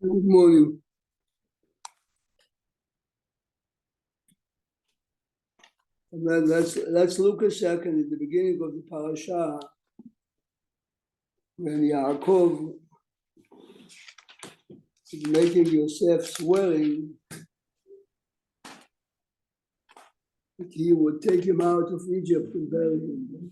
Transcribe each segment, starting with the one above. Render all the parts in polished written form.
Good morning. And then let's look a second at the beginning of the parasha when Yaakov is making Yosef swearing that he would take him out of Egypt and bury him.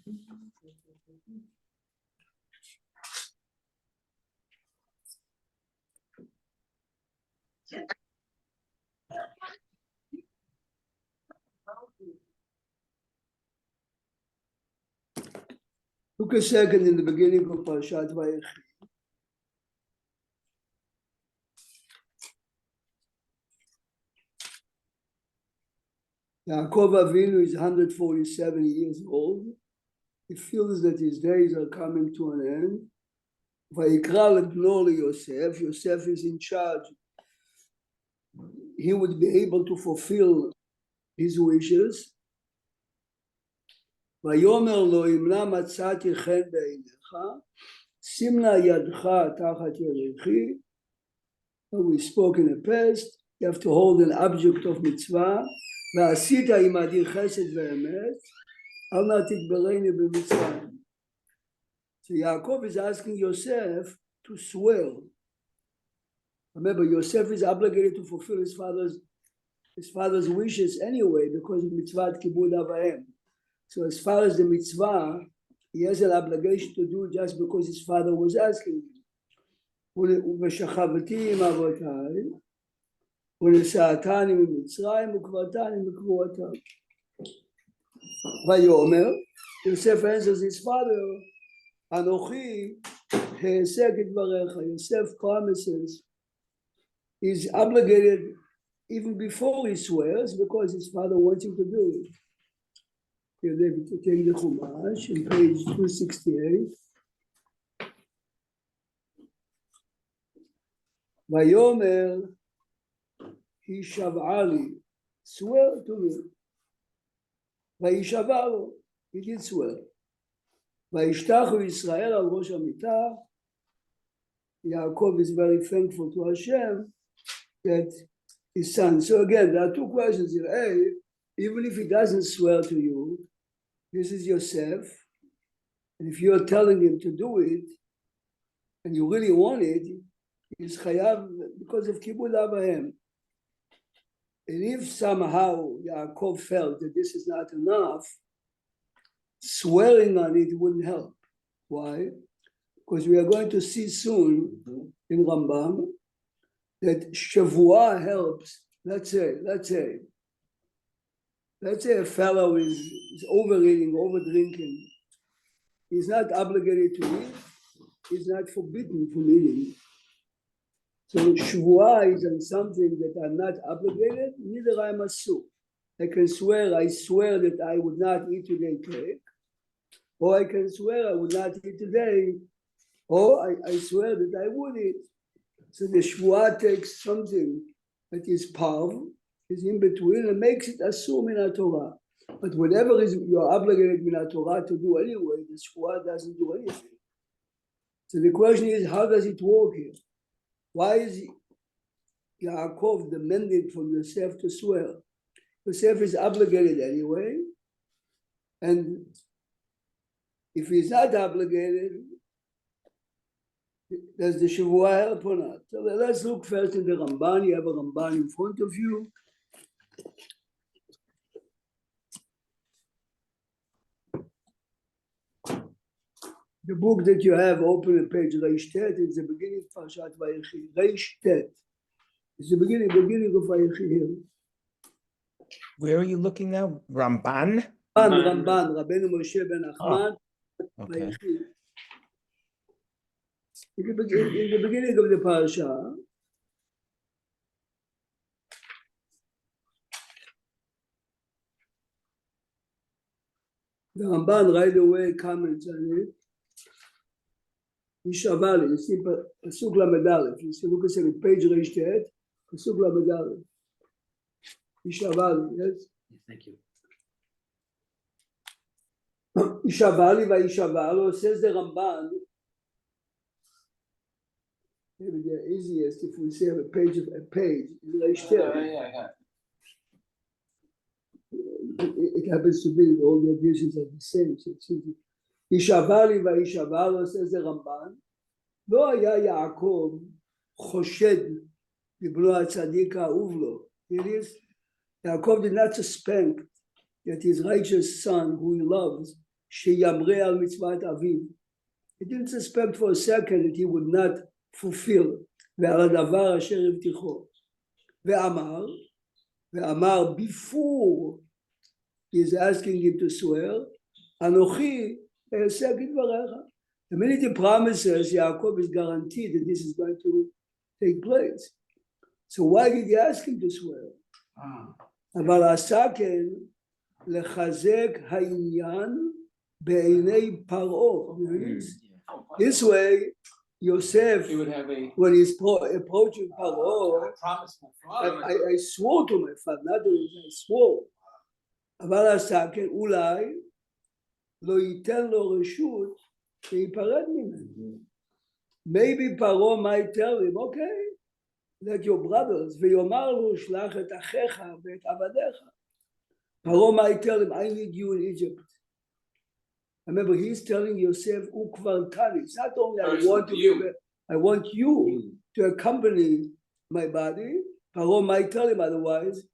Look a second in the beginning of Perashat Veyechi. Yaakov Avinu is 147 years old. He feels that his days are coming to an end. Vayikra lebno Yosef. Yosef is in charge. He would be able to fulfill his wishes. ויאמר לו אם נא מצאתי חן בעיניך שים נא ידך תחת ירכי. We spoke in the past, you have to hold an object of mitzvah. ועשית עמדי חסד ואמת אל נא תגברני במצרים. So Yaakov is asking Yosef to swear. Remember, Yosef is obligated to fulfill his father's wishes anyway because of mitzvah kibud avaim. So as far as the mitzvah, he has an obligation to do just because his father was asking him. ושכבתי עם אבותיי, ונשאתני ממצרים, וקברתני בקבורתם. ויאמר, Yosef answers his father, אנוכי העסק את דבריך. Yosef promises, he's obligated even before he swears because his father wants him to do it. You're able to take the Chumash on page 268. Vayomer, Hishav'a li, swear to me. Vayishav'a lo, he did swear. Vayishtachu Yisrael al rosh hamita. Yaakov is very thankful to Hashem that his son. So again, there are two questions here. A, even if he doesn't swear to you, this is Yosef, and if you're telling him to do it, and you really want it, he's chayav because of kibud avahem. And if somehow Yaakov felt that this is not enough, swearing on it wouldn't help. Why? Because we are going to see soon in Rambam that Shavua helps. Let's say a fellow is overeating, overdrinking. He's not obligated to eat. He's not forbidden from eating. So Shvuah is on something that I'm not obligated, neither I must sue. I can swear, I swear that I would not eat today cake. Or I can swear I would not eat today. Or I swear that I would eat. So the Shvuah takes something that is parv, is in between, and makes it assume in Torah. But whatever is you're obligated in Torah to do anyway, the Shvuah doesn't do anything. So the question is, how does it work here? Why is Yaakov demanded from Yosef to swear? Yosef is obligated anyway, and if he's not obligated, does the Shavua help or not? So let's look first in the Ramban. You have a Ramban in front of you. The book that you have open at page Reish Tet is the beginning of Perashat Veyechi. Reish Tet is the beginning of Veyechi here. Where are you looking now? Ramban? Ramban, Rabbeinu Moshe ben Achmad. Okay. In the beginning of the parasha, the Ramban right away comments on it. Yishavali, you see Pasuk Lamed Aleph. You see, look at the page Reish Tet, Pasuk Lamed Aleph. Yishavali, yes? Thank you. Yishavali vayishavalo, says the Ramban. maybe the easiest if we say a page, it happens to be that all the additions are the same. So it seems Ishavali va'ishavalo, says the Ramban, לא היה יעקב חושד בבנו הצדיק האהוב לו. It is, Yaakov did not suspect that his righteous son, who he loves, שימרה על מצוות אביו. He didn't suspect for a second that he would not fulfill ועל הדבר אשר הבטיחו. ואמר, before he is asking him to swear, אנוכי אעשה כדבריך. The minute he promises, Yaakov is guaranteed that this is going to take place. So why did he ask him to swear? אבל עשה כן לחזק העניין בעיני פרעה. This way, Yosef, when he's approaching Paro, I swore to my father, not only I swore. אבל עשה כן אולי לא ייתן לו רשות להיפרד ממנו. Maybe Paro might tell him, okay, let your brothers, ויאמר לו שלח את אחיך ואת עבדיך. Paro might tell him, I need you in Egypt. Remember, he's telling Yosef, it's not only I want you to accompany my body. Paro might tell him otherwise,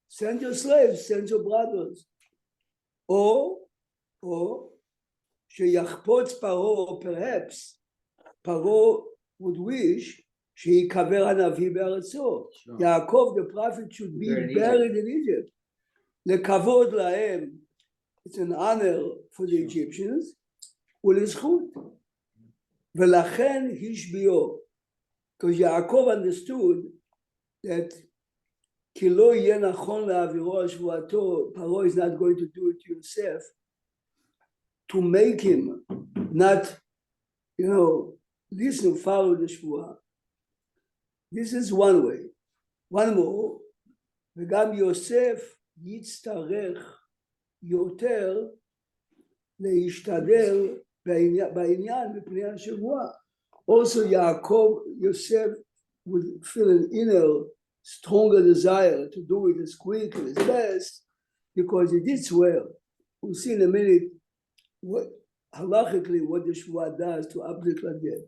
send your slaves, send your brothers. Or שיחפוץ פרעה, perhaps Paro would wish שיקבר הנביא בארצו. Yaakov, the prophet, should be buried in Egypt. לכבוד להם, it's an honor for the Egyptians, ולזכות. ולכן השביעו, because Yaakov understood that כי לא יהיה נכון להעבירו על שבועתו, Paro is not going to do it to Yosef, to make him not, listen, follow the שבועה. This is one way. One more, וגם יוסף יצטרך יותר להשתדל בעניין מפני השבועה. Also Yosef would feel an inner stronger desire to do it as quick and as best because he did swear. We'll see in a minute what halachically what the Shvuah does to uplift like that.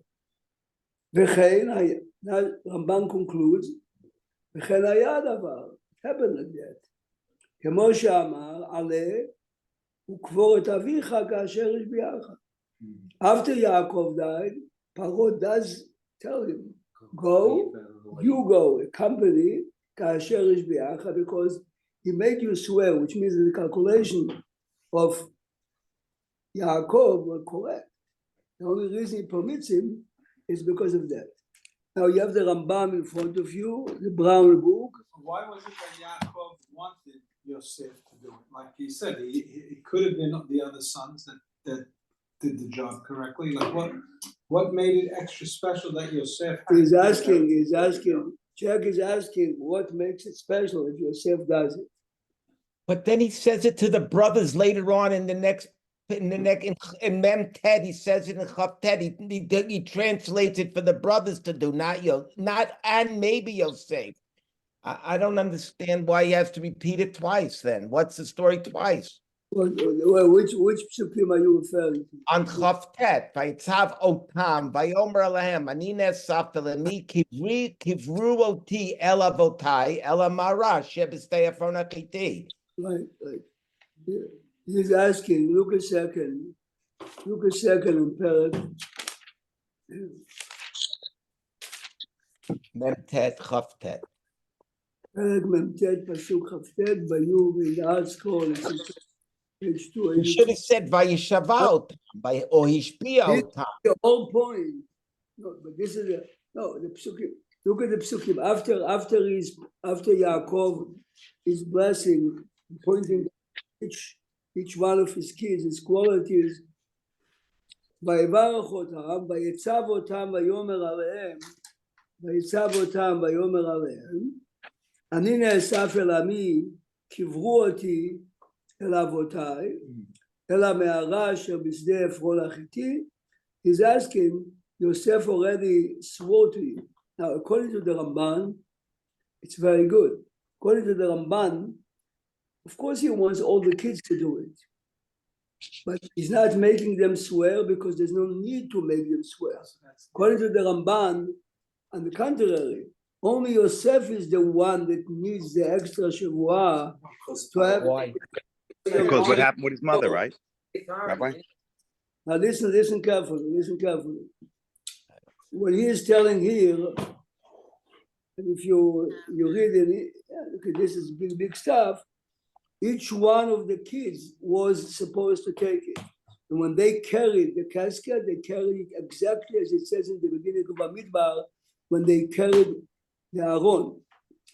Now Ramban concludes, וכן היה הדבר, it happened like that. כמו שאמר, עלה וקבור את אביך כאשר השביעך. After Yaakov died, Paro does tell him, go, you go, accompany כאשר השביעך, because he made you swear, which means the calculation of Yaakov were correct. The only reason he permits him is because of that. Now you have the Rambam in front of you, the brown book. Why was it that Yaakov wanted Yosef to do it? Like he said, it could have been the other sons that did the job correctly. Like what made it extra special that Yosef? He's asking, Jack is asking what makes it special if Yosef does it. But then he says it to the brothers later on in Mem Ted, he says it in Chav Ted, he translates it for the brothers to do, and maybe Yosef. I don't understand why he has to repeat it twice then. What's the story twice? Well, which psukim are you referring to? On Chav Tet, Vayitzav Otam, Vayomer Alehem, Ani Nesaf Elemi Kivru Oti El Avotai El Amara Shebistei Afron Achiti. Right. Yeah. He's asking, look a second in Perek. Mem Tet, Chav Tet. Perek Mem Tet, Pasuk Chav Tet, Vayu V'Yad Skol, page 2. He should have said Vayishava Otam, or Hishpia Otam. The whole point. No, but this is the Psukim. Look at the Psukim. After Yaakov is blessing, pointing each one of his kids, his qualities. ויברך אותם, ויצב אותם ויאמר עליהם, אני נאסף אל עמי, קברו אותי אל אבותיי, אל המערה אשר בשדה עפרון החיתי. He's asking, Yosef already swore to you. Now, according to the Ramban, it's very good. According to the Ramban, of course, he wants all the kids to do it. But he's not making them swear because there's no need to make them swear. According to the Ramban, on the contrary, only Yosef is the one that needs the extra Shavua to have. Why? Because what happened with his mother, right? Rabbi? Now listen carefully. What he is telling here, and if you read it, okay, this is big stuff. Each one of the kids was supposed to take it. And when they carried the casket, they carried it exactly as it says in the beginning of Bamidbar, when they carried the Aaron.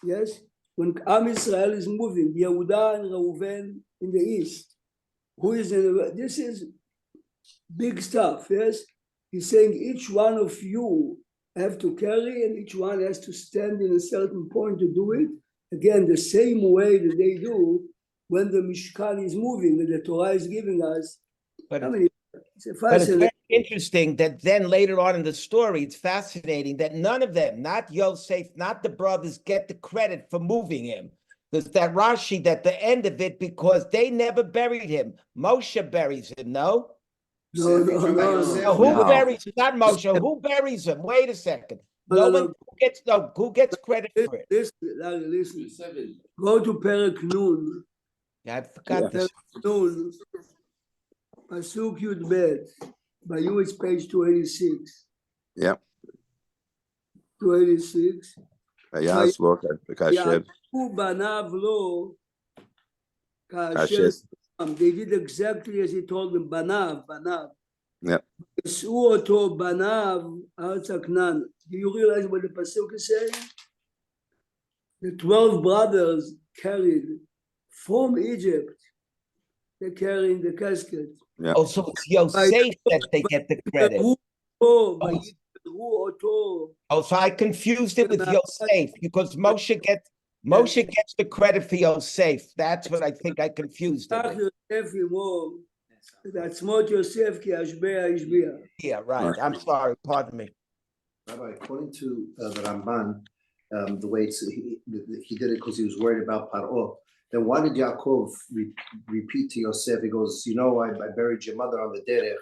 Yes? When Am Israel is moving, Yehuda and Reuven in the east. Who is in the, this is big stuff, yes? He's saying each one of you have to carry and each one has to stand in a certain point to do it. Again, the same way that they do when the Mishkan is moving and the Torah is giving us. But I mean, it's a But it's fascinating. very interesting that then later on in the story, it's fascinating that none of them, not Yosef, not the brothers, get the credit for moving him. There's that Rashi at the end of it because they never buried him. Moshe buries him, no? No. Who No. buries not Moshe? Who buries him? Wait a second. No. Who gets credit for it? Listen. Go to Perek Nun. I forgot this. Nun. Pasuk Yud Bet. By you it's page 286. Yep. 286. Vayas lo kasher. Yaakov banav lo Kasher. They did exactly as he told them. Banav. Yep. Yis'u oto banav arza Knan. Do you realize what the pasuk is saying? The 12 brothers carried from Egypt. They're carrying the casket. Yeah. Oh, so it's Yosef that they get the credit. Oh, so I confused it with Yosef because Moshe gets the credit for Yosef. That's what I think I confused it. That's what Yosef ki Ashbea Ishbia. Yeah, right. I'm sorry. Pardon me. Rabbi, according to the Ramban, the way he did it because he was worried about Paro. Then why did Yaakov repeat to Yosef? He goes, you know, I buried your mother on the derech.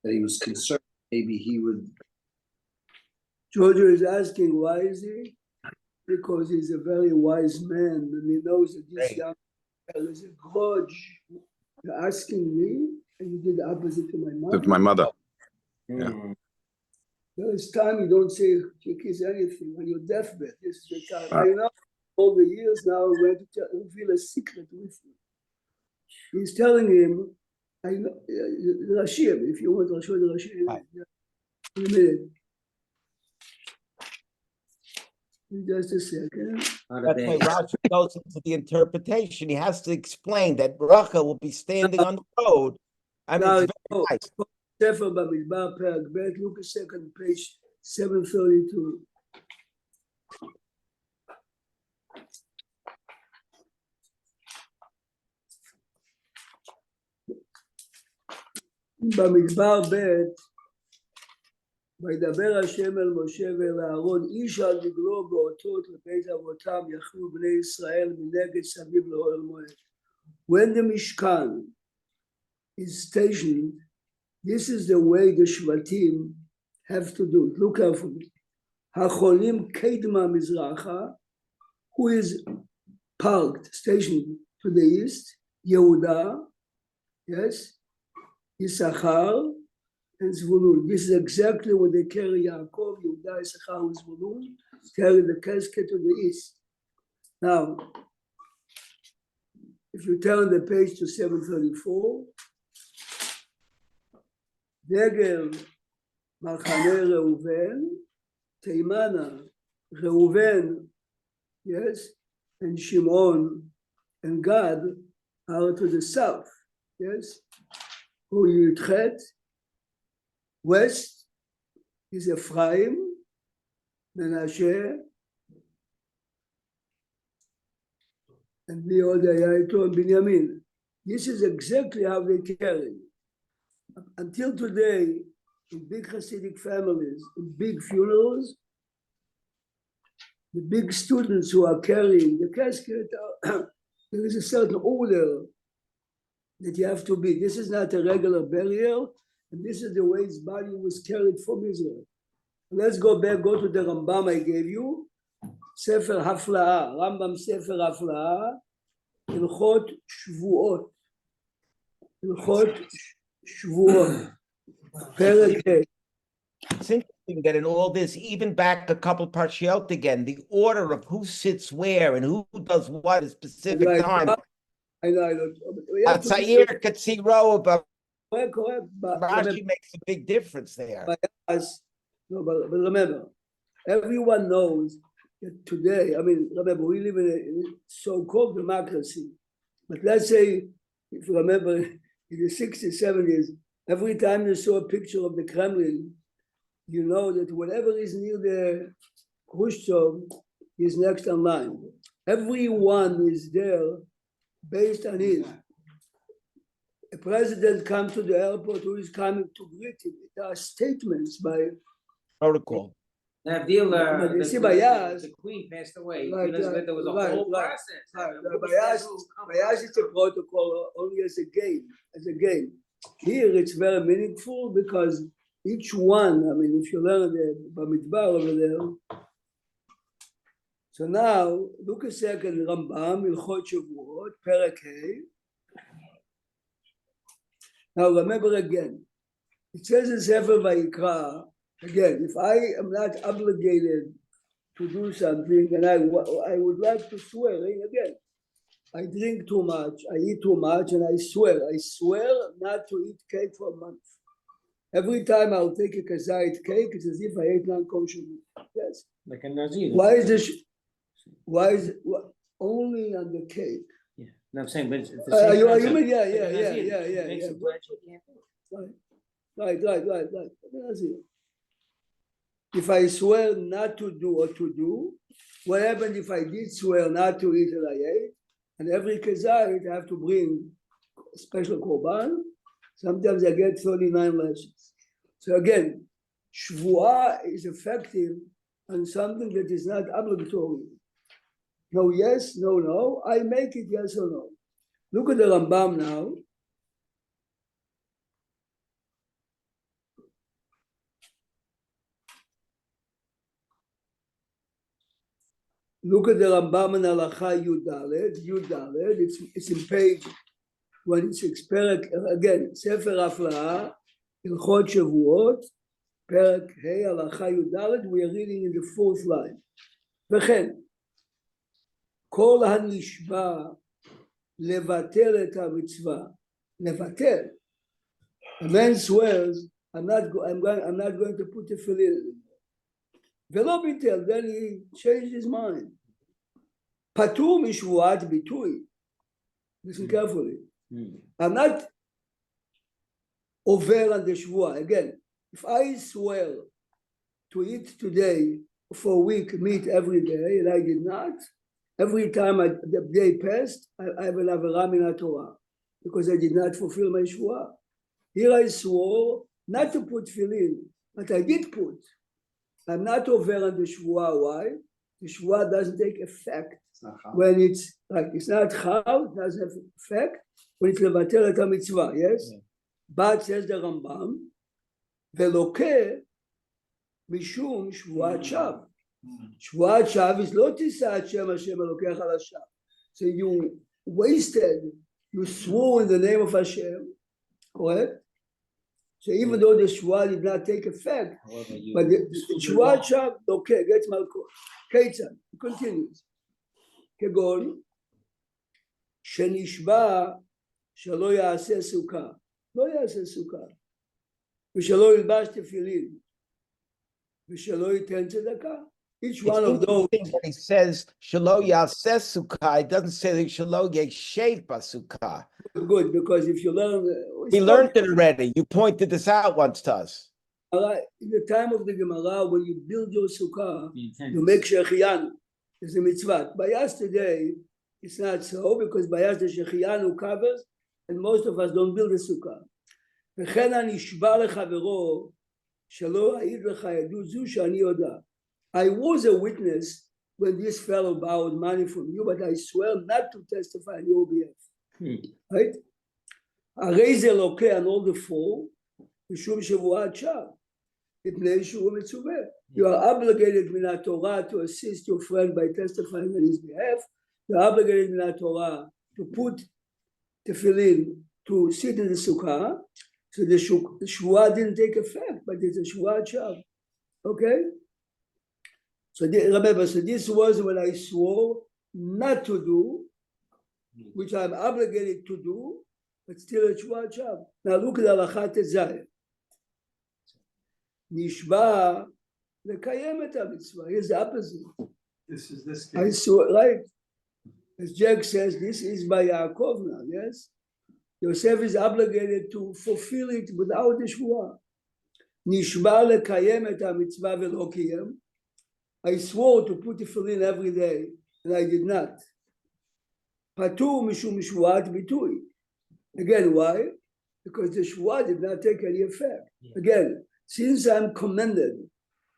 That he was concerned maybe he would. Georgia is asking why is he? Because he's a very wise man and he knows that this young man is a grudge. You're asking me and you did the opposite to my mother. To my mother. Yeah. There is time you don't say you kiss anything on your deathbed. This is the time. I know all the years now I'm going to reveal a secret with you. He's telling him, I know Rashi, if you want to show the Rashi in a minute. Just a second. That's why Rashi goes into the interpretation. He has to explain that Rachel will be standing on the road. I mean, it's very nice. Sefer Bamidbar Perek Bet, look a second, page 732. במדבר ב' וידבר השם אל משה ואל אהרון איש על דגלו באותות לבית אבותם יכלו בני ישראל מנגד סביב לאוהל מועד. When the Mishkan is stationed, this is the way the Shvatim have to do it. Look carefully. החולים קדמה מזרחה, who is parked, stationed to the east, Yehuda, yes, Issachar, and Zvulun. This is exactly what they carry Yaakov, Yehuda, Issachar, and Zvulun, carry the casket to the east. Now, if you turn the page to 734, דגל מחנה ראובן, תימנה, Reuven, yes, and Shimon and Gad are to the south, yes. Yudchet, west is Ephraim, Menashe, and Yaito and Binyamin. This is exactly how they carry. Until today, in big Hasidic families, in big funerals, the big students who are carrying the casket, there is a certain order that you have to be. This is not a regular burial, and this is the way his body was carried from Israel. Let's go back, go to the Rambam I gave you. Sefer Haflaah, Rambam Sefer Haflaah, Hilchot Shvuot. Hilchot Shvuot. Perek Hey. It's interesting that in all this, even back a couple parshiot again, the order of who sits where and who does what at a specific Right. time. I know. We have to be Atzair Katsiro, but correct, but Rashi makes a big difference there. but remember, everyone knows that today, I mean, remember, we live in a so-called democracy. But let's say, if you remember, in the 60s, 70s, every time you saw a picture of the Kremlin, you know that whatever is near the Khrushchev is next in line. Everyone is there based on it. A president comes to the airport who is coming to greet him. There are statements by Protocol. Now, dealer, you see, Bayaz, the queen passed away. Right, Queen Elizabeth, there was a right, whole right, process. Bayaz is a protocol only as a game. Here it's very meaningful because each one, I mean, if you learn the Bamidbar over there. So now, look a second, Rambam, Hilchot Shavuot, Perek Hey. Now remember again, it says in Sefer Vayikra, again, if I am not obligated to do something and I would like to swear, again, I drink too much, I eat too much, and I swear not to eat cake for a month. Every time I'll take a kazait cake, it's as if I ate non-kosher meat. Yes. Like a Nazir. Why is this? Why is it only on the cake? Yeah, no, I'm saying, but it's the same You concept. mean, yeah. Makes a pledge, you can't do it. Right. That's it. If I swear not to do or to do, what happened if I did swear not to eat and I ate? And every kazait I have to bring a special korban. Sometimes I get 39 lashes. So again, shvuah is effective on something that is not obligatory. No yes, no. I make it yes or no. Look at the Rambam now. Look at the Rambam in Halacha Yudalet. It's in page 26. Perek again. Sefer Haflaah, Hilchot Shavuot, Perek Hey Halacha Yudalet. We are reading in the fourth line. וכן, כל הנשבע לבטל את המצווה. לבטל. A man swears, I'm not going to put tefillin in. ולא ביטל, then he changed his mind. פטור משבועת ביטוי. Listen carefully. I'm not over on the שבועה. Again, if I swear to eat today for a week meat every day, and I did not, every time the day passed, I will have a Ramina Torah because I did not fulfill my shvuah. Here I swore not to put tefillin, but I did put. I'm not over on the shvuah. Why? The shvuah doesn't take effect when it's like it's not chal, it doesn't have effect when it's levatel et mitzvah. Yes, but says the Rambam, veloke mishum shvuat shav. Shvuat shav is lo tisat Shem Hashem elokech al hashav. So you wasted, you swore in the name of Hashem, correct? So even though the shvuah did not take effect, but the shvuat shav, okay, gets malkot. Ketzad, continues. כגון שנשבע שלא יעשה סוכה, לא יעשה סוכה, ושלא ילבש תפילין, ושלא ייתן צדקה. Each one of those. When he says Shelo Yaseh Sukkah, it doesn't say Shelo Yeshev Basukkah. Good, because if you learn, we learned it already. You pointed this out once to us. In the time of the Gemara, when you build your sukkah, you make shechianu. It's a mitzvah. Bayas today, it's not so because bayas the shechianu covers, and most of us don't build a sukkah. וכן הנשבע לחברו שלא אעיד לך עדות זו שאני יודע. I was a witness when this fellow borrowed money from you, but I swear not to testify on your behalf. Right? הרי זה לוקח on all the four, משום שבועת שווא, מפני שהוא מצווה. You are obligated מן Torah to assist your friend by testifying on his behalf. You are obligated מן Torah to put tefillin, to sit in the sukkah. So the shvuah didn't take effect, but it's a shvuat shav. Okay? So remember, so this was when I swore not to do, which I'm obligated to do, but still a shvuat shav. Now look at halakha tetzayeh. Nishba lekayem et mitzvah. Here's the opposite. This is this I case. swore, right? As Jack says, this is by Yaakov now, yes? Yosef is obligated to fulfill it without the shvuah. Nishba lekayem et mitzvah velo kiyem. I swore to put tefillin every day, and I did not. Patur mishum shvuat bitui. Again, why? Because the shvuah did not take any effect. Again, since I'm commanded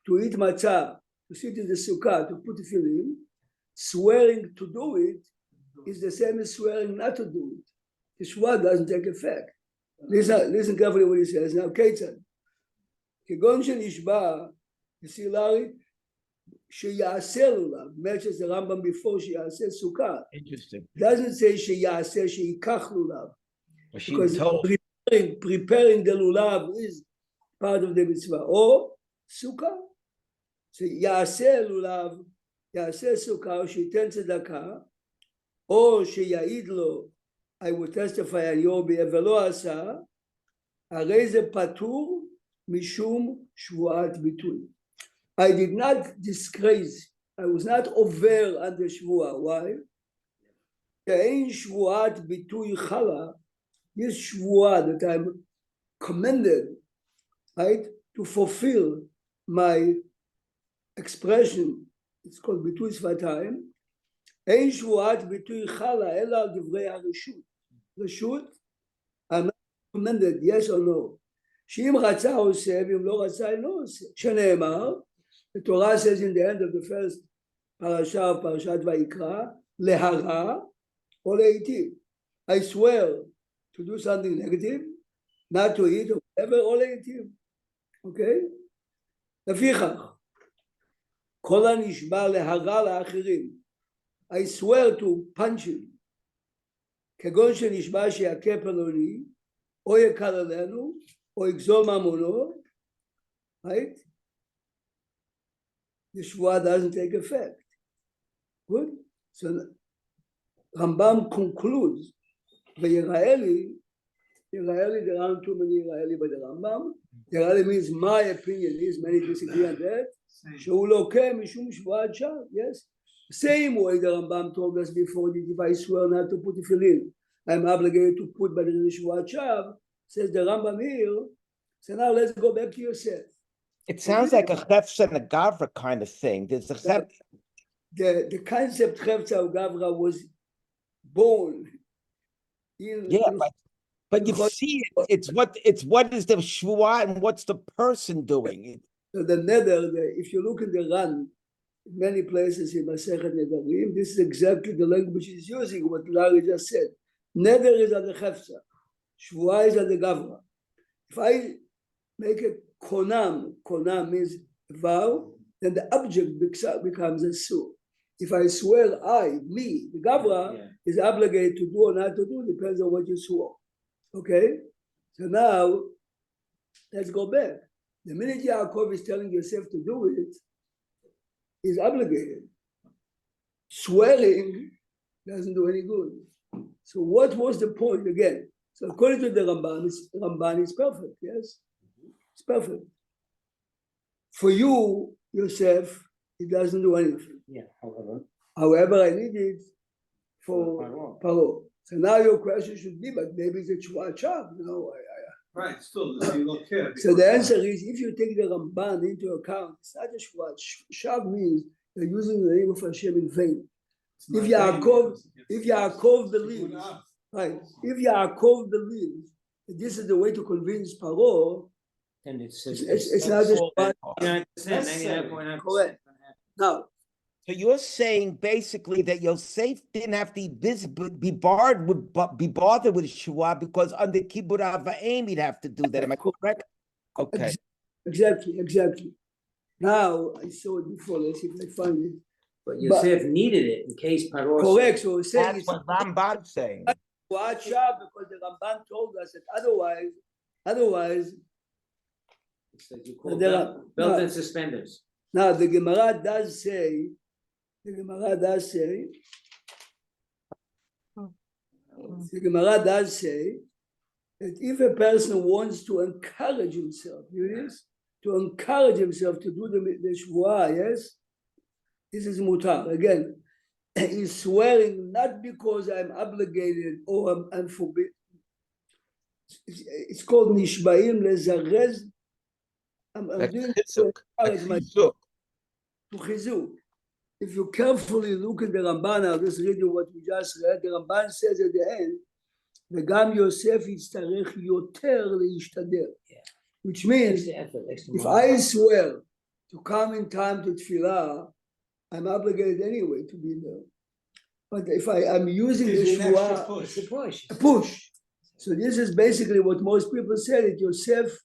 to eat matzah, to sit in the sukkah, to put tefillin, swearing to do it is the same as swearing not to do it. The shvuah doesn't take effect. Listen carefully what he says. Now, Ketzad. כגון שנשבע, you see, Larry, שיעשה לולב, matches the Rambam before שיעשה סוכה. Interesting. Doesn't say שיעשה, שיקח לולב. Well, she Because told preparing the lulav is part of the mitzvah. Or sukkah. So יעשה לולב, יעשה סוכה, או שייתן צדקה, או שיעיד לו, I will testify on your behalf, ולא עשה, הרי זה פטור משום שבועת ביטוי. I did not disgrace, I was not over on the שבועה. Why? אין שבועת ביטוי חלה, this שבועה that I'm commanded, right, to fulfill my expression, it's called ביטוי שפתיים, אין שבועת ביטוי חלה, אלא על דברי הרשות. רשות, I'm not commanded, yes or no. שאם רצה עושה, ואם לא רצה אינו עושה. שנאמר, the Torah says in the end of the first parasha of Perashat Vayikra, להרע או להיטיב. I swear to do something negative, not to eat or whatever, או להיטיב. Okay? לפיכך, כל הנשבע להרע לאחרים. I swear to punch him. כגון שנשבע שיכה פלוני, או יקל עלינו, או יגזול ממונו, right? The shvuah doesn't take effect. Good? So Rambam concludes, Vayiraeli, there aren't too many Yiraeli by the Rambam. Yiraeli means my opinion is, many disagree on that. שהוא לוקה משום שבועת שווא, yes? Same way the Rambam told us before that if I swear not to put tefillin, I'm obligated to put by the שבועת שווא. Says the Rambam here. So now let's go back to Yosef. it sounds like a chefs and a gavra kind of thing. There's a chef. The concept Chefza Gavra was born in, Yeah, but you see it's what is the shvuah and what's the person doing? so the neder, if you look in the Ran, many places in Masechet Nedarim, this is exactly the language he's using, what Larry just said. Neder is at the Chefza, shvuah is at the Gavra. If I make a konam means vow, then the object becomes a sur. If I swear me, the Gavra is obligated to do or not to do, depends on what you swore. Okay? So now, let's go back. The minute Yaakov is telling Yosef to do it, he's obligated. Swearing doesn't do any good. So what was the point again? So according to the Ramban is perfect, yes? It's perfect. For you, Yosef, it doesn't do anything. Yeah, However, I need it for Paro. So now your question should be, but maybe it's a Shvuat Shav, you know? Right, still, you don't care. So the answer is, if you take the Ramban into account, it's not a Shvuat. Shav means you're using the name of Hashem in vain. If Yaakov believes, right, if Yaakov believes that this is the way to convince Paro, and it's it's not a Shvuat. Correct. Now, So you're saying basically that Yosef didn't have to be bothered with Shua because under Kibbut Avayim he'd have to do that. Am I correct? Okay. Exactly. Now, I saw it before, let's see if I find it. But Yosef needed it in case Paro. Correct, so it's saying That's it's what Ramban's saying. watch out because the Ramban told us that otherwise, It's like you call there are- belt and suspenders. now the Gemara does say, the Gemara does say that if a person wants to encourage himself, to encourage himself to do the Shvuah, yes, this is mutar. Again, he's swearing not because I'm obligated or I'm forbidden. It's called nishbaim lezarez. I'm doing it to encourage myself. To chizuk. If you carefully look at the Ramban, I'll just read you what we just read. The Ramban says at the end, וגם יוסף יצטרך יותר להשתדל. Which means, if I swear to come in time to tefillah, I'm obligated anyway to be there. But if I'm using the shvuah, a push. So this is basically what most people say, that Yosef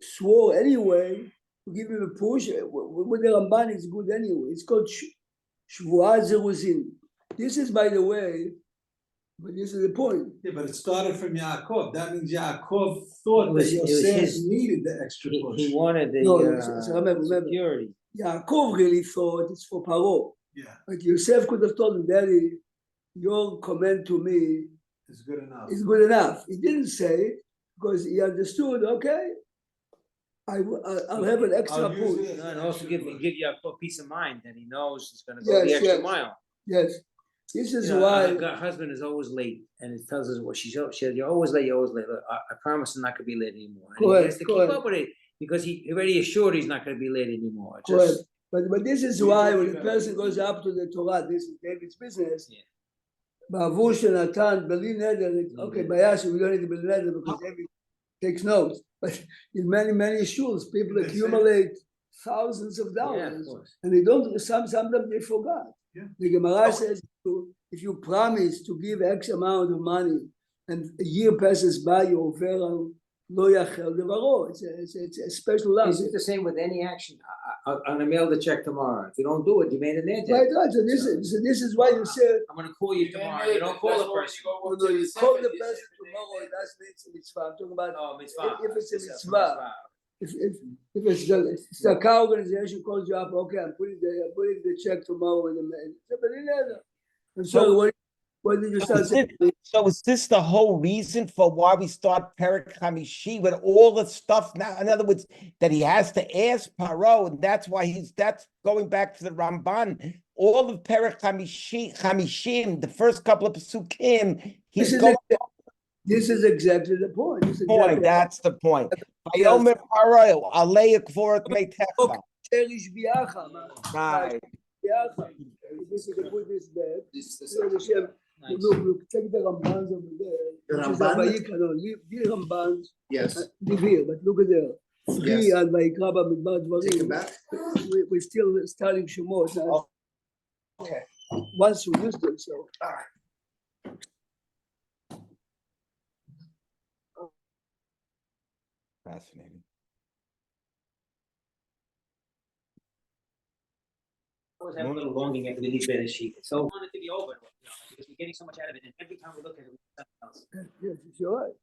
swore anyway to give him a push. With the Ramban, it's good anyway. It's called shvuah zeruzin. This is, by the way, but this is the point. Yeah, but it started from Yaakov. That means Yaakov thought that Yosef needed the extra push. He wanted the remember, security. Yaakov really thought it's for Paro. Yeah, But Yosef could have told him, Daddy, your comment to me it's good enough. is good enough. He didn't say it because he understood, okay, I'll have an extra I'll use push. it. And also give Yaakov peace of mind that he knows he's going to go the extra mile. Yes. This is You know, why her husband is always late, and it tells us what she said, you're always late, you're always late. Look, I promise I'm not going to be late anymore. And he has to keep up with it because he already assured he's not going to be late anymore. Just, but this is why when a person goes up to the Torah, this is David's business. Ba'avu shenatan beli neder. Okay, Bayashi, we don't need to beli neder because David takes notes. But in many shuls, people accumulate thousands of dollars, and they don't. Sometimes they forgot. Yeah. The Gemara says, if you promise to give X amount of money, and a year passes by, you offer lo yachel devaro. It's a special law. is it the same with any action? I'm going to mail the check tomorrow. If you don't do it, you made an edge. Right. So this is why you say. I'm going to call you tomorrow. You don't call the person. No, you call the person tomorrow. That's it's a mitzvah. I'm talking about mitzvah. if it's a mitzvah. If it's a car organization calls you up, okay, I'm putting the check tomorrow in the mail. I'm sorry, what did you start saying? So is this the whole reason for why we start Perek Hamishi with all the stuff now? In other words, that he has to ask Paro, and that's why that's going back to the Ramban. All of Perek Hamishim, the first couple of Pesukim, he's going. This is exactly the point. That's the point. Vayomer Paro, Alei Kvorat Meitecha. Right. This is a good, this bad. Look, check the Rambans over there. The Ramban? The Rambans. Yes. Live here, but look at there. 3 and Vayikra Bamidbar Dvarim. Take it back. We're still starting Shemot. Okay. Once we use them, so. All right. Fascinating. Always have a little longing after we leave Bereshit. So I want it to be over, because we're getting so much out of it, and every time we look at it, we something else. Yes, you're right.